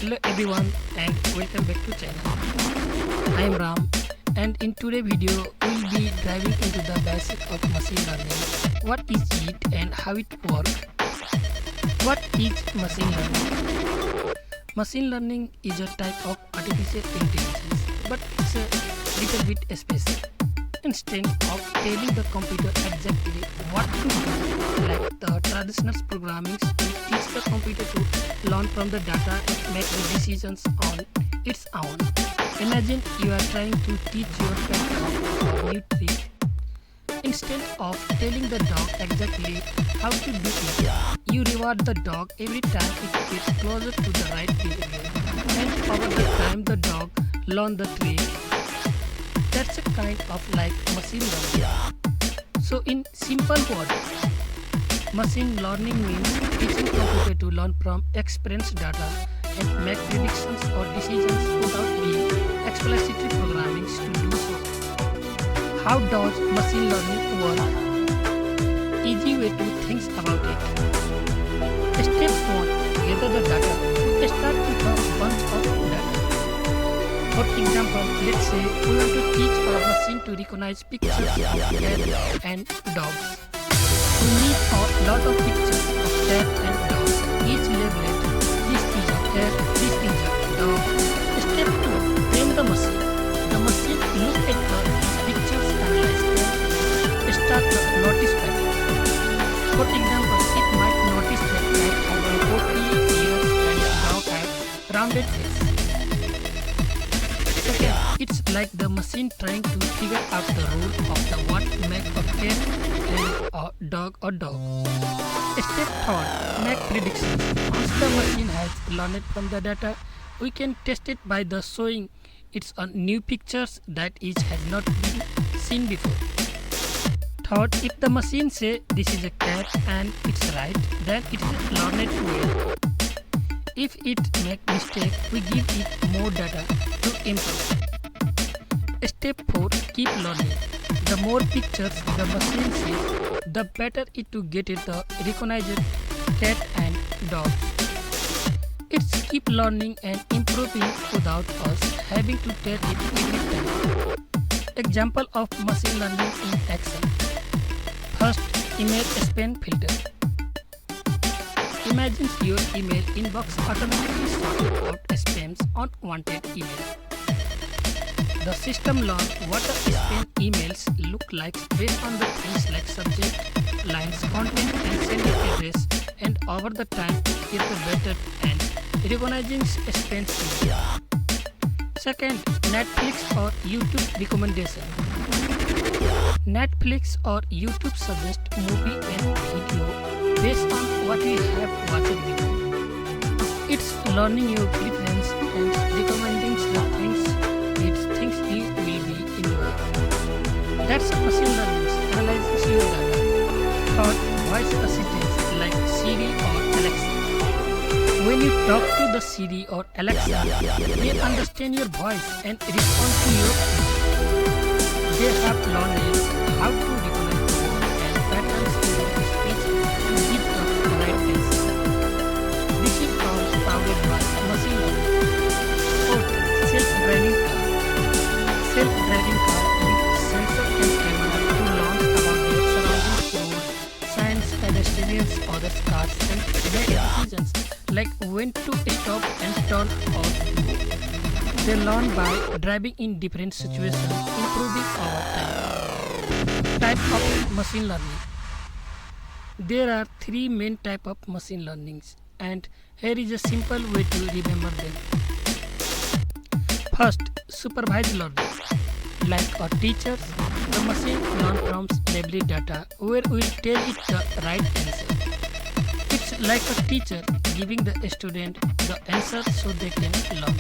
Hello everyone and welcome back to channel. I am Ram and in today's video we will be diving into the basics of machine learning. What is it and how it works? What is machine learning? Machine learning is a type of artificial intelligence, but it's a little bit special. Instead of telling the computer exactly what to do, like the traditional programming, we teach the computer to learn from the data and make the decisions on its own. Imagine you are trying to teach your pet a new trick. Instead of telling the dog exactly how to do it, you reward the dog every time it gets closer to the right behavior. And over the time the dog learns the trick. That's a kind of like machine learning. So in simple words, machine learning means teaching computer to learn from experienced data and make predictions or decisions without being explicitly programming to do so. How does machine learning work? Easy way to think about it. Step 1. Gather the data. We start with a bunch of data. For example, let's say we want to teach our machine to recognize pictures of cats and dogs. We need a lot of pictures of cats and dogs, each labeled. This is a cat, this is a dog. Step 2. Train the machine. The machine looks at the pictures, analyze them, start to notice patterns. For example, it might notice that cat has a 40 ears and dog has rounded face. It's like the machine trying to figure out the rule of the what make a cat and a dog or dog. Step 3. Make predictions. Once the machine has learned from the data, we can test it by the showing it's on new pictures that it has not been seen before. Third, if the machine say this is a cat and it's right, then it is learned well. If it make mistake, we give it more data to improve. Step 4. Keep learning. The more pictures the machine sees, the better it to get it the recognized cat and dog. It's keep learning and improving without us having to tell it every time. Example of machine learning in action. First, email spam filter. Imagine your email inbox automatically sorted out spams on unwanted email. The system learns what the spam emails look like based on the things like subject, lines, content and sender address, and over the time it gets better and recognizing spam email. Second, Netflix or YouTube recommendation. Netflix or YouTube suggest movie and video based on what you have watched before. It's learning your preference and recommending the things it thinks you will be into. That's machine learning analyzes your data. Third, voice assistants like Siri or Alexa. When you talk to the Siri or Alexa, they understand your voice and respond to your speech. They have learned how to recognize words and patterns in your speech to give the right answer. This is all powered by machine learning. Fourth, self-driving car. Self-driving car use sensor and camera to learn about their surroundings, roads, signs, pedestrians, other cars, and make decisions like when to stop and turn or go. They learn by driving in different situations, improving over time. Type of machine learning. There are 3 main types of machine learnings, and here is a simple way to remember them. First, supervised learning. Like a teacher, the machine learns from labeled data where we will tell it the right answer. It's like a teacher giving the student the answer so they can learn.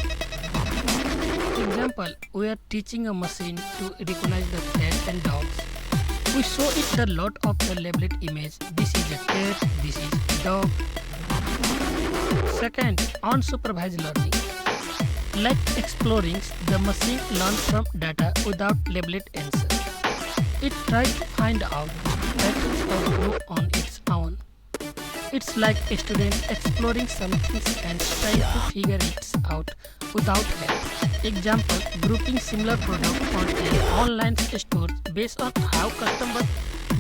Example, we are teaching a machine to recognize the cat and dogs. We show it the lot of the labeled image. This is a cat, this is a dog. Second, unsupervised learning. Like exploring, the machine learns from data without labeled answer. It tries to find out patterns of group on its own. It's like a student exploring something and trying to figure it out without help. Example, grouping similar products on an online store based on how customers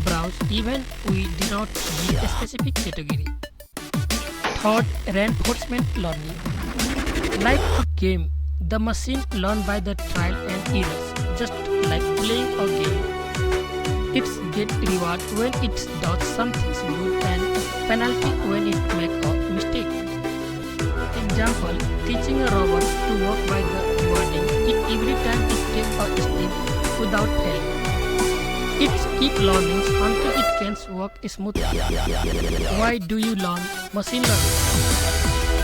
browse even we do not give a specific category. Third, reinforcement learning. Like a game, the machine learns by the trial and errors, just like playing a game. It gets reward when it does something good and penalty when it makes a mistake. Example, teaching a robot to walk by the rewarding it every time it takes a step without fail. It keeps learning until it can walk smoothly. Why do you learn machine learning?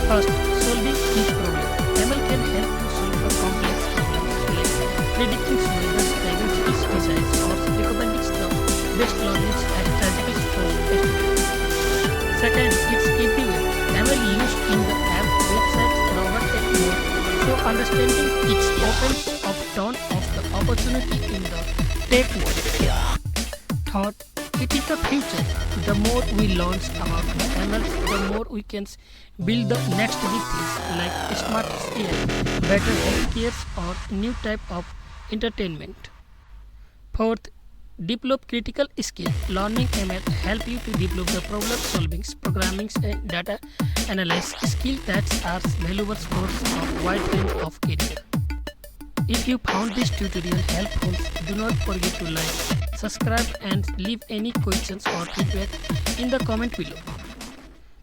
First, solving each problem. ML can help you solve a complex problem like predicting weather, diagnostic designs, or recommending the best learnings and strategies for students. Second, it's everywhere. ML used in the app, websites, robot and more. So understanding its opens up ton of the opportunity in the tech world. Third, it is the future. The more we learn about the ML, the more we can build the next big things like smart AI, better healthcare or new type of entertainment. Fourth, develop critical skills. Learning ML help you to develop the problem solving, programming and data analysis skills that are valuable for a wide range of career. If you found this tutorial helpful, do not forget to like, subscribe and leave any questions or feedback in the comment below.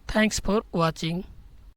Thanks for watching.